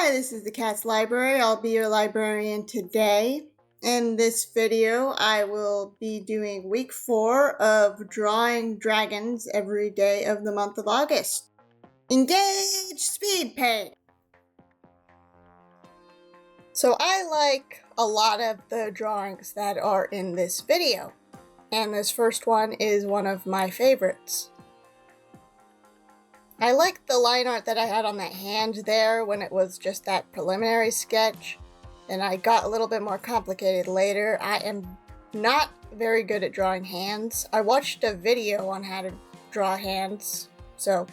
Hi, this is the Cat's Library. I'll be your librarian today. In this video, I will be doing week 4 of drawing dragons every day of the month of August. Engage speed paint! So I like a lot of the drawings that are in this video, and this first one is one of my favorites. I like the line art that I had on that hand there when it was just that preliminary sketch, and I got a little bit more complicated later. I am not very good at drawing hands. I watched a video on how to draw hands, so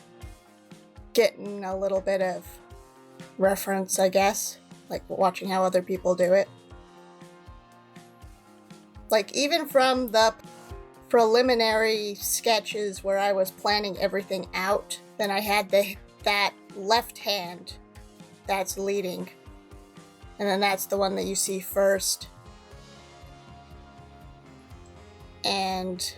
getting a little bit of reference, I guess, like watching how other people do it. Like even from the preliminary sketches where I was planning everything out, then I had that left hand that's leading, and then that's the one that you see first. And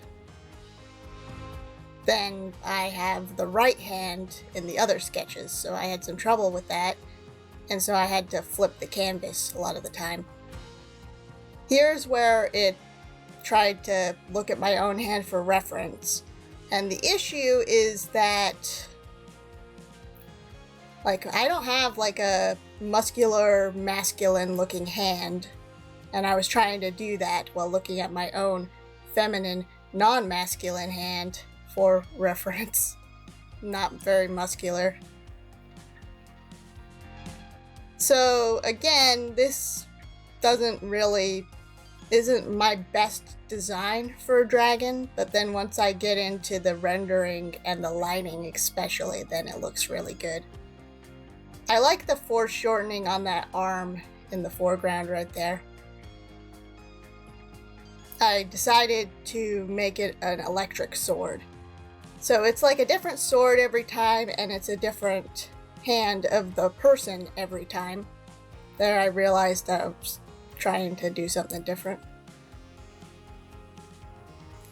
then I have the right hand in the other sketches, so I had some trouble with that, and so I had to flip the canvas a lot of the time. Here's where it tried to look at my own hand for reference, and the issue is that I don't have like a muscular, masculine looking hand, and I was trying to do that while looking at my own feminine, non-masculine hand for reference. Not very muscular. So again, this isn't my best design for a dragon, but then once I get into the rendering and the lighting especially, then it looks really good. I like the foreshortening on that arm in the foreground right there. I decided to make it an electric sword. So it's like a different sword every time, and it's a different hand of the person every time. There I realized that I was trying to do something different.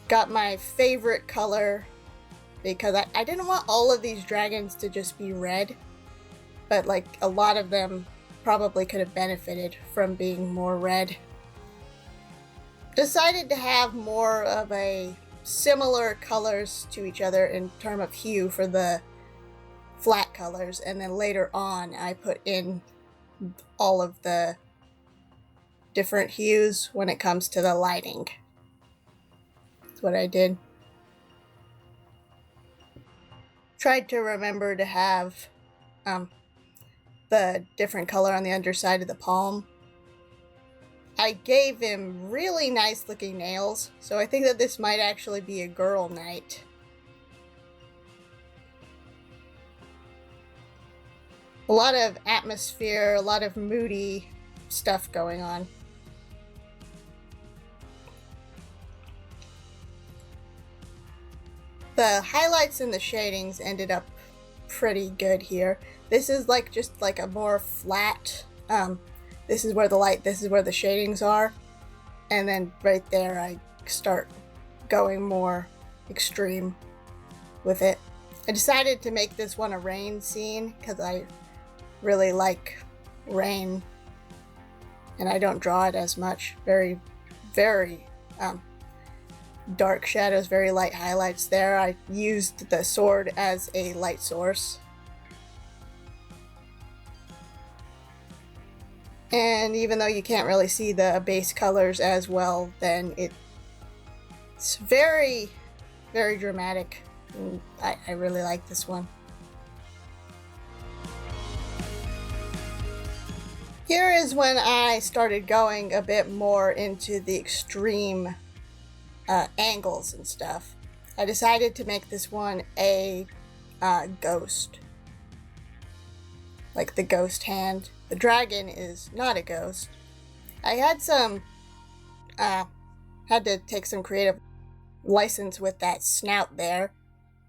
Got my favorite color because I didn't want all of these dragons to just be red, but like a lot of them probably could have benefited from being more red. Decided to have more of a similar colors to each other in terms of hue for the flat colors, and then later on I put in all of the different hues when it comes to the lighting. That's what I did. Tried to remember to have the different color on the underside of the palm. I gave him really nice looking nails, so I think that this might actually be a girl knight. A lot of atmosphere, a lot of moody stuff going on. The highlights and the shadings ended up pretty good here. This is just like a more flat, this is where the light, this is where the shadings are, and then right there I start going more extreme with it. I decided to make this one a rain scene because I really like rain, and I don't draw it as much. Very, very dark shadows, very light highlights there. I used the sword as a light source. And even though you can't really see the base colors as well, then it's very, very dramatic. And I really like this one. Here is when I started going a bit more into the extreme angles and stuff. I decided to make this one a ghost. Like the ghost hand. The dragon is not a ghost. I had to take some creative license with that snout there,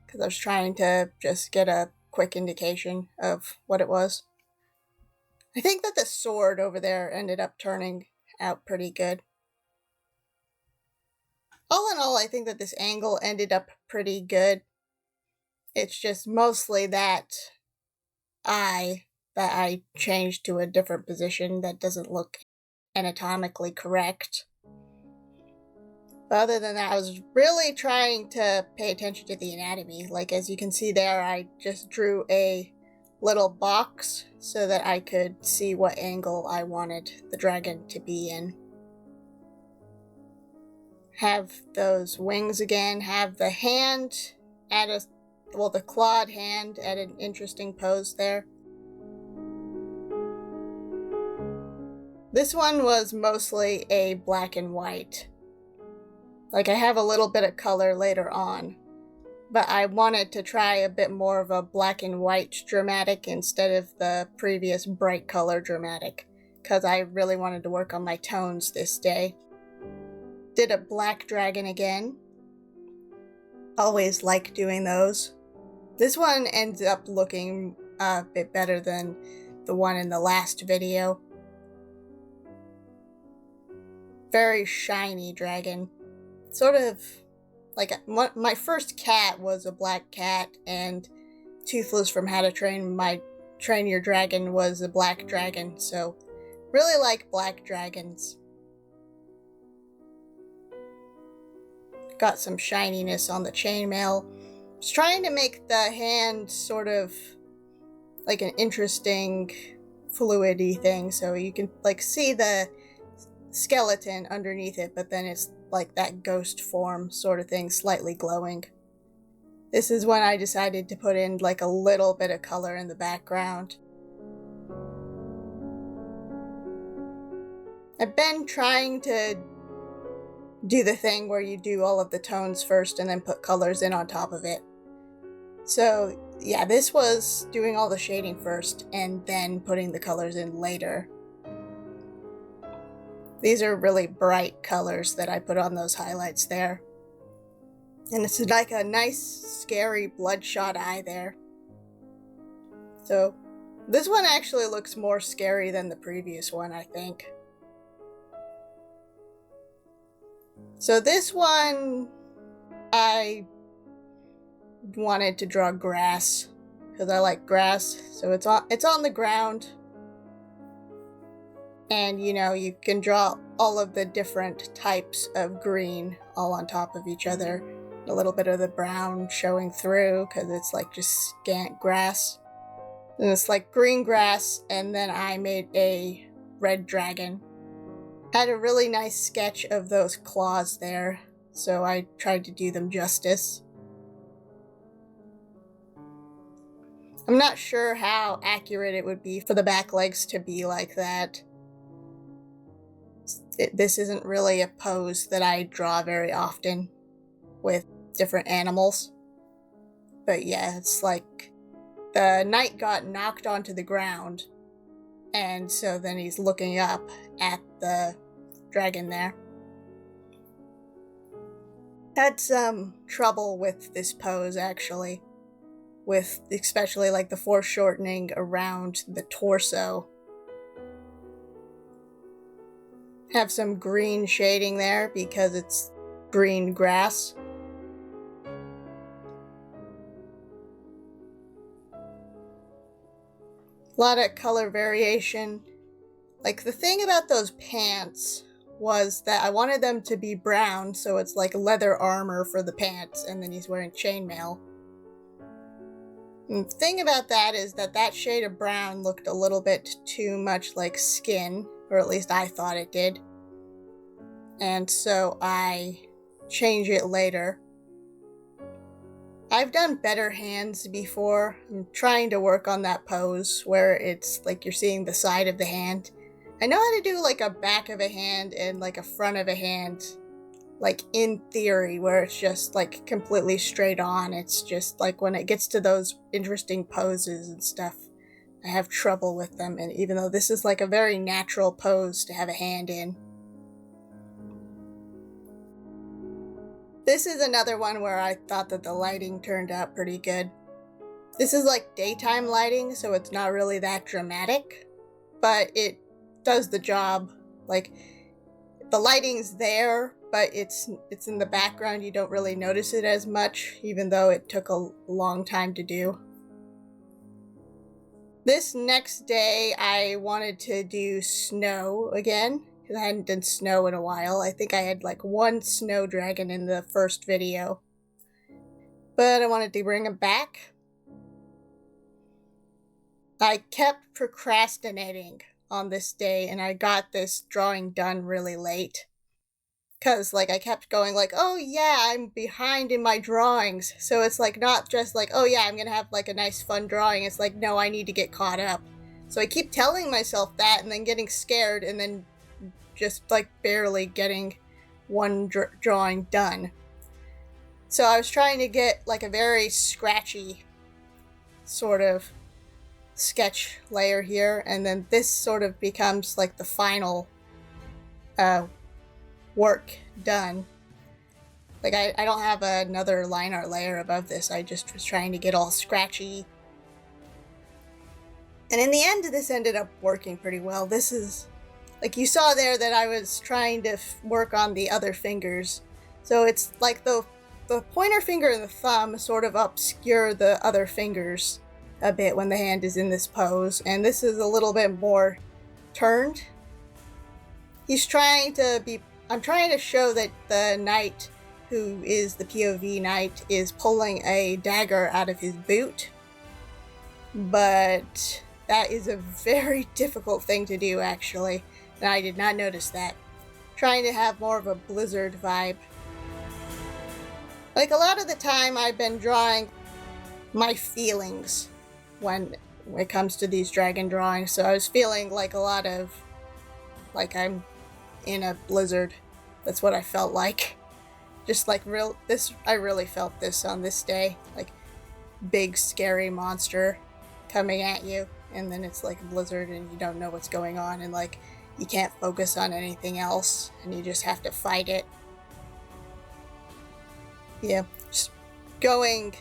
because I was trying to just get a quick indication of what it was. I think that the sword over there ended up turning out pretty good. All in all, I think that this angle ended up pretty good. It's just mostly that eye that I changed to a different position that doesn't look anatomically correct. But other than that, I was really trying to pay attention to the anatomy. Like, as you can see there, I just drew a little box so that I could see what angle I wanted the dragon to be in. Have those wings again, have the hand at the clawed hand at an interesting pose there. This one was mostly a black and white. Like, I have a little bit of color later on, but I wanted to try a bit more of a black and white dramatic instead of the previous bright color dramatic, because I really wanted to work on my tones this day. Did a black dragon again. Always like doing those. This one ends up looking a bit better than the one in the last video. Very shiny dragon. Sort of like my first cat was a black cat, and Toothless from How to Train Your Dragon was a black dragon, so really like black dragons. Got some shininess on the chainmail. Was trying to make the hand sort of like an interesting fluidy thing, so you can like see the skeleton underneath it, but then it's like that ghost form sort of thing, slightly glowing. This is when I decided to put in like a little bit of color in the background. I've been trying to do the thing where you do all of the tones first and then put colors in on top of it. So yeah, this was doing all the shading first and then putting the colors in later. These are really bright colors that I put on those highlights there. And it's like a nice, scary, bloodshot eye there. So this one actually looks more scary than the previous one, I think. So this one, I wanted to draw grass because I like grass. So it's on the ground. And, you know, you can draw all of the different types of green all on top of each other. A little bit of the brown showing through because it's like just scant grass. And it's like green grass, and then I made a red dragon. Had a really nice sketch of those claws there, so I tried to do them justice. I'm not sure how accurate it would be for the back legs to be like that. This isn't really a pose that I draw very often with different animals. But yeah, it's like the knight got knocked onto the ground, and so then he's looking up at the dragon there. Had some trouble with this pose actually, with especially like the foreshortening around the torso. Have some green shading there because it's green grass. A lot of color variation. Like, the thing about those pants was that I wanted them to be brown, so it's like leather armor for the pants, and then he's wearing chainmail. And the thing about that is that that shade of brown looked a little bit too much like skin, or at least I thought it did. And so I change it later. I've done better hands before. I'm trying to work on that pose where it's like you're seeing the side of the hand. I know how to do like a back of a hand and like a front of a hand, like in theory, where it's just like completely straight on. It's just like when it gets to those interesting poses and stuff, I have trouble with them. And even though this is like a very natural pose to have a hand in. This is another one where I thought that the lighting turned out pretty good. This is like daytime lighting, so it's not really that dramatic, but it does the job. Like, the lighting's there, but it's in the background. You don't really notice it as much, even though it took a long time to do. This next day, I wanted to do snow again, because I hadn't done snow in a while. I think I had like one snow dragon in the first video. But I wanted to bring him back. I kept procrastinating on this day, and I got this drawing done really late. Because, like, I kept going like, oh yeah, I'm behind in my drawings. So it's like, not just like, oh yeah, I'm gonna have like a nice fun drawing. It's like, no, I need to get caught up. So I keep telling myself that and then getting scared and then just like barely getting one drawing done. So I was trying to get like a very scratchy sort of sketch layer here, and then this sort of becomes like the final work done. Like I don't have another line art layer above this. I just was trying to get all scratchy. And in the end, this ended up working pretty well. This is, like you saw there that I was trying to work on the other fingers. So it's like the pointer finger and the thumb sort of obscure the other fingers a bit when the hand is in this pose. And this is a little bit more turned. I'm trying to show that the knight, who is the POV knight, is pulling a dagger out of his boot. But that is a very difficult thing to do, actually. And I did not notice that. Trying to have more of a Blizzard vibe. Like, a lot of the time I've been drawing my feelings when it comes to these dragon drawings. So I was feeling like a lot of, like I'm in a blizzard. That's what I felt like. Just like I really felt this on this day. Like, big scary monster coming at you, and then it's like a blizzard and you don't know what's going on, and like you can't focus on anything else and you just have to fight it. Yeah, just going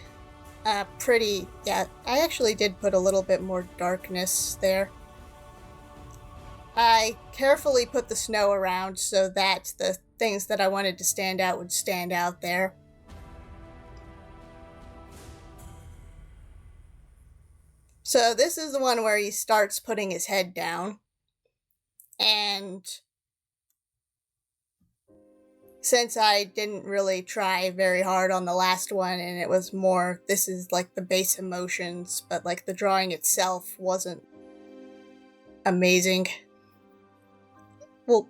pretty, yeah, I actually did put a little bit more darkness there. I carefully put the snow around so that the things that I wanted to stand out would stand out there. So this is the one where he starts putting his head down. And since I didn't really try very hard on the last one, and it was more, this is like the base emotions, but like the drawing itself wasn't amazing. Well,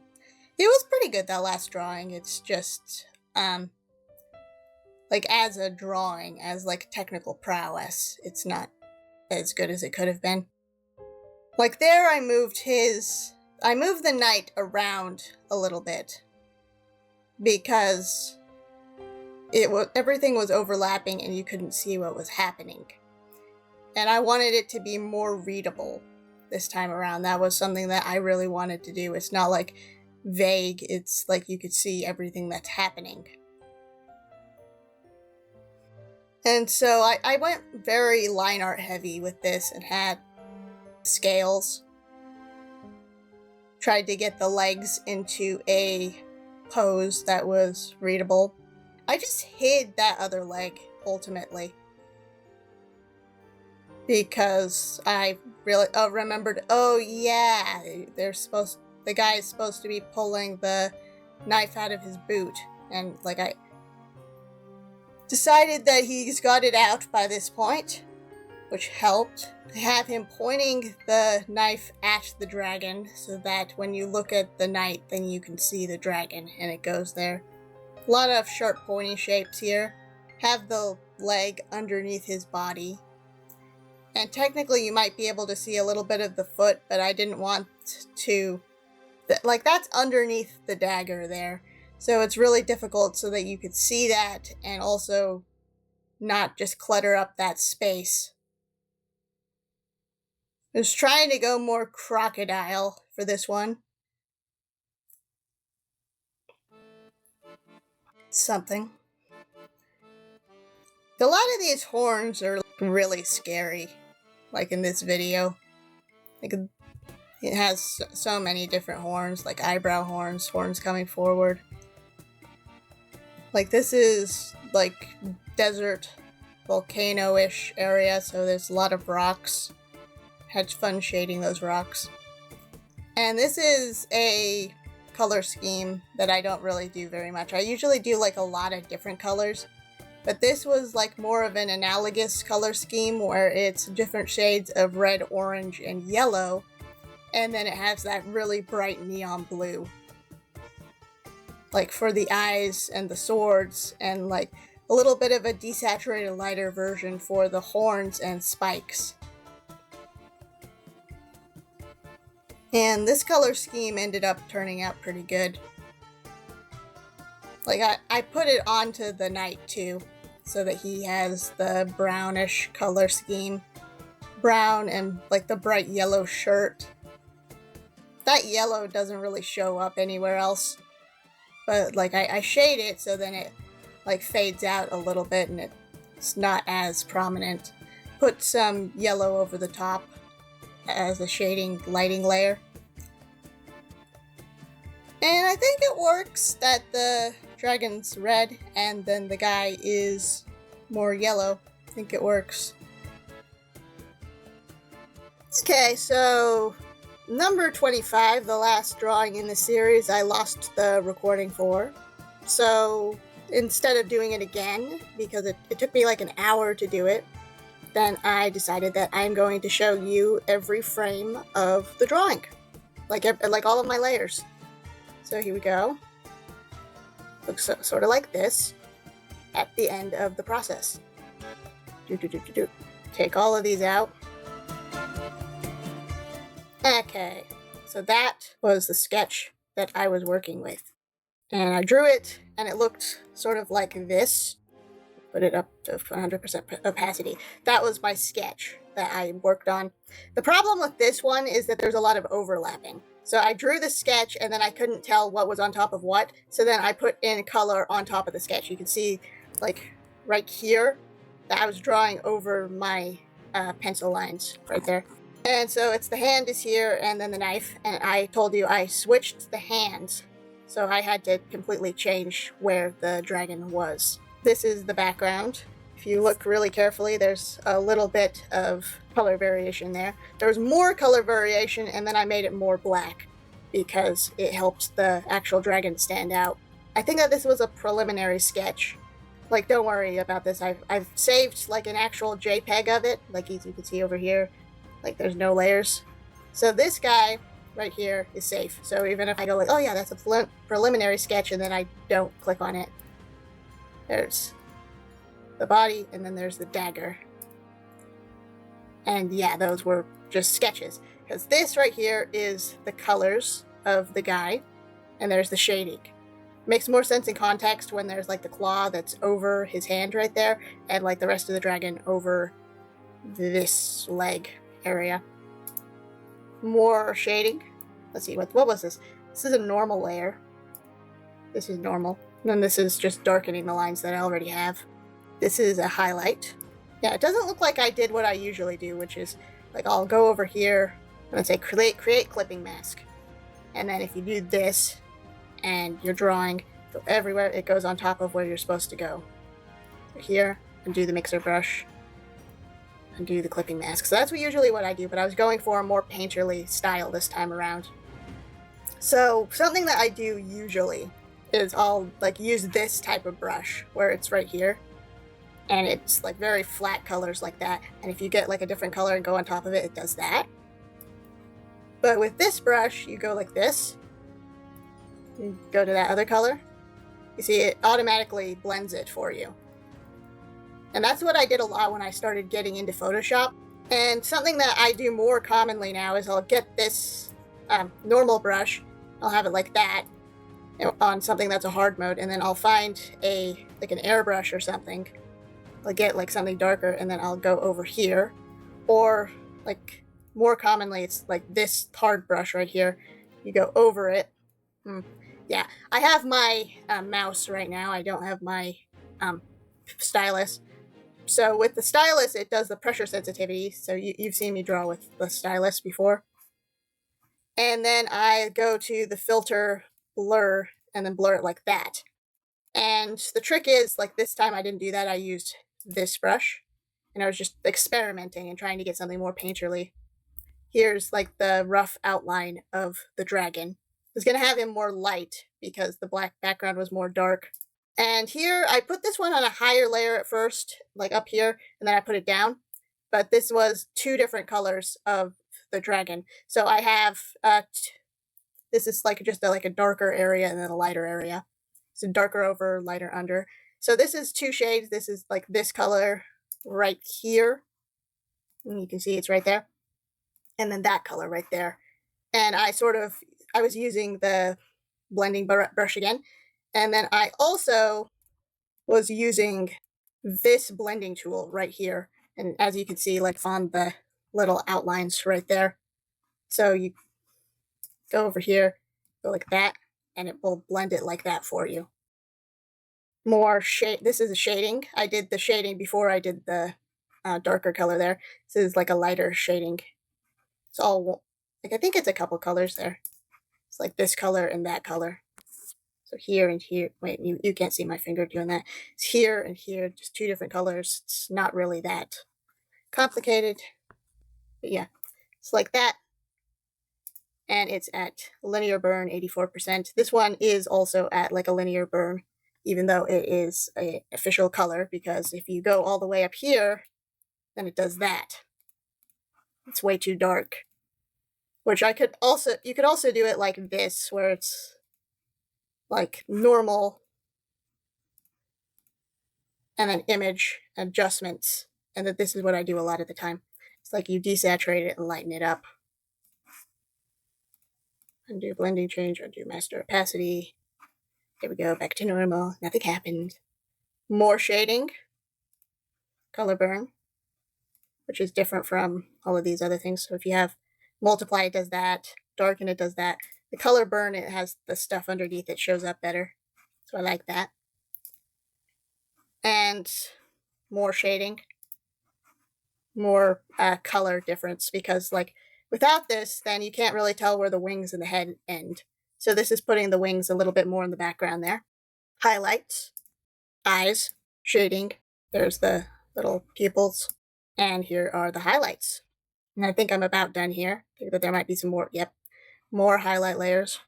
it was pretty good, that last drawing. It's just, like, as a drawing, as, like, technical prowess, it's not as good as it could have been. Like, there I moved the knight around a little bit. Because everything was overlapping and you couldn't see what was happening. And I wanted it to be more readable this time around. That was something that I really wanted to do. It's not like vague, it's like you could see everything that's happening. And so I went very line art heavy with this and had scales. Tried to get the legs into a pose that was readable. I just hid that other leg, ultimately. Because I really remembered, oh yeah, the guy is supposed to be pulling the knife out of his boot. And like I decided that he's got it out by this point, which helped. I have him pointing the knife at the dragon so that when you look at the knight, then you can see the dragon and it goes there. A lot of sharp pointy shapes here. Have the leg underneath his body. And technically you might be able to see a little bit of the foot, but I didn't want to, like that's underneath the dagger there. So it's really difficult so that you could see that and also not just clutter up that space. I was trying to go more crocodile for this one. Something. A lot of these horns are really scary, like in this video. Like it has so many different horns, like eyebrow horns, horns coming forward. Like this is like desert, volcano-ish area, so there's a lot of rocks. had fun shading those rocks. And this is a color scheme that I don't really do very much. I usually do like a lot of different colors, but this was like more of an analogous color scheme where it's different shades of red, orange, and yellow, and then it has that really bright neon blue, like for the eyes and the swords, and like a little bit of a desaturated lighter version for the horns and spikes. And this color scheme ended up turning out pretty good. Like I put it onto the knight too, so that he has the brownish color scheme. Brown and like the bright yellow shirt. That yellow doesn't really show up anywhere else. But like I shade it so then it like fades out a little bit and it's not as prominent. Put some yellow over the top as a shading lighting layer. And I think it works that the dragon's red and then the guy is more yellow. I think it works. Okay, so number 25, the last drawing in the series, I lost the recording for. So instead of doing it again, because it took me like an hour to do it, then I decided that I'm going to show you every frame of the drawing, like all of my layers. So here we go. Looks sort of like this at the end of the process. Take all of these out. Okay, so that was the sketch that I was working with. And I drew it, and it looked sort of like this. Put it up to 100% opacity. That was my sketch that I worked on. The problem with this one is that there's a lot of overlapping. So I drew the sketch, and then I couldn't tell what was on top of what. So then I put in color on top of the sketch. You can see, like, right here, that I was drawing over my pencil lines right there. And so it's the hand is here, and then the knife. And I told you I switched the hands. So I had to completely change where the dragon was. This is the background. If you look really carefully, there's a little bit of color variation there. There was more color variation, and then I made it more black because it helped the actual dragon stand out. I think that this was a preliminary sketch. Like, don't worry about this. I've saved like an actual JPEG of it, like as you can see over here. Like, there's no layers. So this guy right here is safe. So even if I go like, oh yeah, that's a preliminary sketch, and then I don't click on it, there's the body, and then there's the dagger. And yeah, those were just sketches. Because this right here is the colors of the guy, and there's the shading. Makes more sense in context when there's like the claw that's over his hand right there, and like the rest of the dragon over this leg area. More shading. Let's see, what was this? This is a normal layer. This is normal. And then this is just darkening the lines that I already have. This is a highlight. Yeah, it doesn't look like I did what I usually do, which is, like, I'll go over here and say create clipping mask. And then if you do this, and you're drawing, go everywhere, it goes on top of where you're supposed to go. So here, undo the mixer brush, undo the clipping mask. So that's usually what I do, but I was going for a more painterly style this time around. So something that I do usually is I'll like use this type of brush where it's right here, and it's like very flat colors like that, and if you get like a different color and go on top of it, it does that. But with this brush, you go like this, you go to that other color, you see it automatically blends it for you. And that's what I did a lot when I started getting into Photoshop. And something that I do more commonly now is I'll get this normal brush, I'll have it like that on something that's a hard mode, and then I'll find like an airbrush or something. I'll get like something darker, and then I'll go over here. Or like more commonly, it's like this hard brush right here. You go over it. Yeah, I have my mouse right now. I don't have my stylus. So with the stylus, it does the pressure sensitivity. So you've seen me draw with the stylus before. And then I go to the filter blur and then blur it like that. And the trick is, like this time I didn't do that. I used this brush, and I was just experimenting and trying to get something more painterly. here's like the rough outline of the dragon. I was going to have him more light because the black background was more dark. And here, I put this one on a higher layer at first, like up here, and then I put it down. But this was two different colors of the dragon. So I have, this is like just like a darker area and then a lighter area. So darker over, lighter under. So this is two shades. This is like this color right here. And you can see it's right there. And then that color right there. And I was using the blending brush again. And then I also was using this blending tool right here. And as you can see, like on the little outlines right there. So you go over here, go like that, and it will blend it like that for you. More shade. This is a shading. I did the shading before I did the darker color there. This is like a lighter shading. It's all, like, I think it's a couple colors there. It's like this color and that color. So here and here, wait, you can't see my finger doing that. It's here and here, just two different colors. It's not really that complicated. But yeah, it's like that. And it's at linear burn, 84%. This one is also at like a linear burn, even though it is an official color, because if you go all the way up here, then it does that. It's way too dark. Which you could also do it like this, where it's like normal, and then image adjustments, and that this is what I do a lot of the time. It's like you desaturate it and lighten it up. Undo blending change, undo master opacity. There we go, back to normal, nothing happened. More shading, color burn, which is different from all of these other things. So if you have multiply, it does that, darken, it does that. The color burn, it has the stuff underneath, it shows up better. So I like that. And more shading, more color difference, because like without this, then you can't really tell where the wings and the head end. So this is putting the wings a little bit more in the background there. Highlights, eyes, shading. There's the little pupils. And here are the highlights. And I think I'm about done here. I think that there might be some more, yep, more highlight layers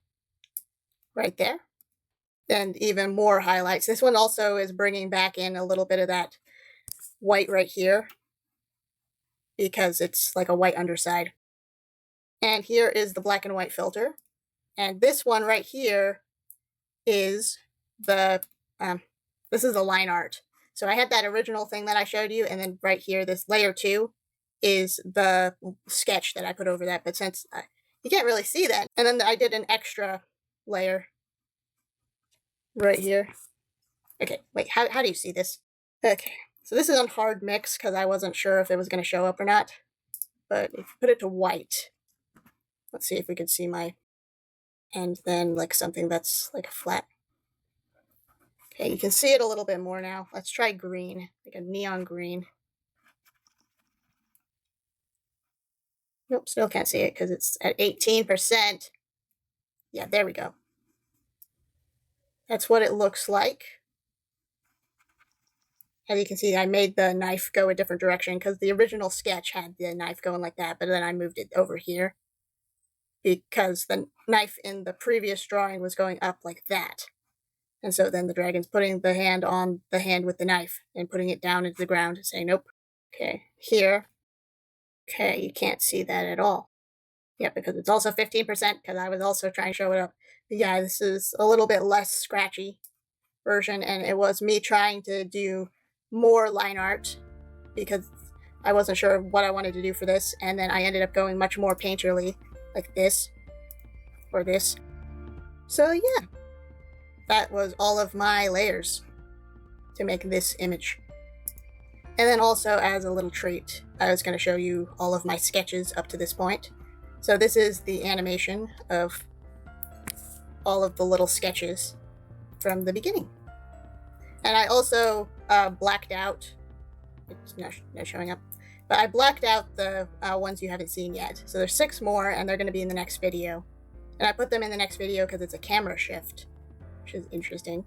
right there. And even more highlights. This one also is bringing back in a little bit of that white right here, because it's like a white underside. And here is the black and white filter. And this one right here is the, this is the line art. So I had that original thing that I showed you, and then right here, this layer 2 is the sketch that I put over that. But since you can't really see that, and then I did an extra layer right here. Okay, wait, how do you see this? Okay, so this is on hard mix because I wasn't sure if it was going to show up or not. But if you put it to white, let's see if we can see my, and then like something that's like a flat. Okay, you can see it a little bit more now. Let's try green, like a neon green. Nope, still can't see it because it's at 18%. Yeah, there we go. That's what it looks like. As you can see, I made the knife go a different direction because the original sketch had the knife going like that, but then I moved it over here because the knife in the previous drawing was going up like that. And so then the dragon's putting the hand on the hand with the knife and putting it down into the ground and saying, nope. Okay, here. Okay, you can't see that at all. Yeah, because it's also 15%, because I was also trying to show it up. But yeah, this is a little bit less scratchy version, and it was me trying to do more line art because I wasn't sure what I wanted to do for this, and then I ended up going much more painterly, like this, or this. So yeah, that was all of my layers to make this image. And then also, as a little treat, I was going to show you all of my sketches up to this point. So this is the animation of all of the little sketches from the beginning. And I also blacked out, it's not showing up, but I blacked out the ones you haven't seen yet. So there's 6 more, and they're going to be in the next video. And I put them in the next video because it's a camera shift, which is interesting.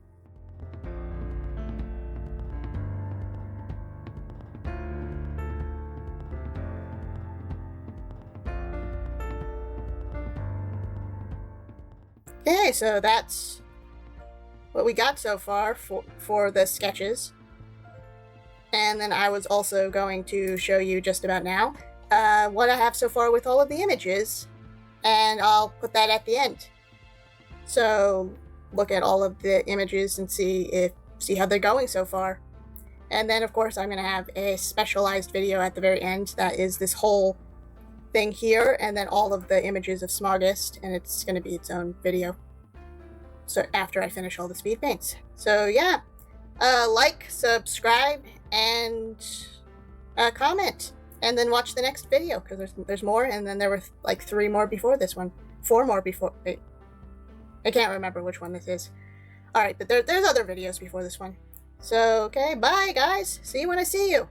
Okay, so that's what we got so far for the sketches. And then I was also going to show you just about now what I have so far with all of the images, and I'll put that at the end. So look at all of the images and see how they're going so far. And then of course I'm going to have a specialized video at the very end that is this whole thing here, and then all of the images of Smaugust, and it's going to be its own video. So after I finish all the speed paints. So yeah, like, subscribe, and comment, and then watch the next video, because there's more, and then there were like 3 more before this one, 4 more before. Wait, I can't remember which one this is. All right, but there's other videos before this one. So okay, bye guys. See you when I see you.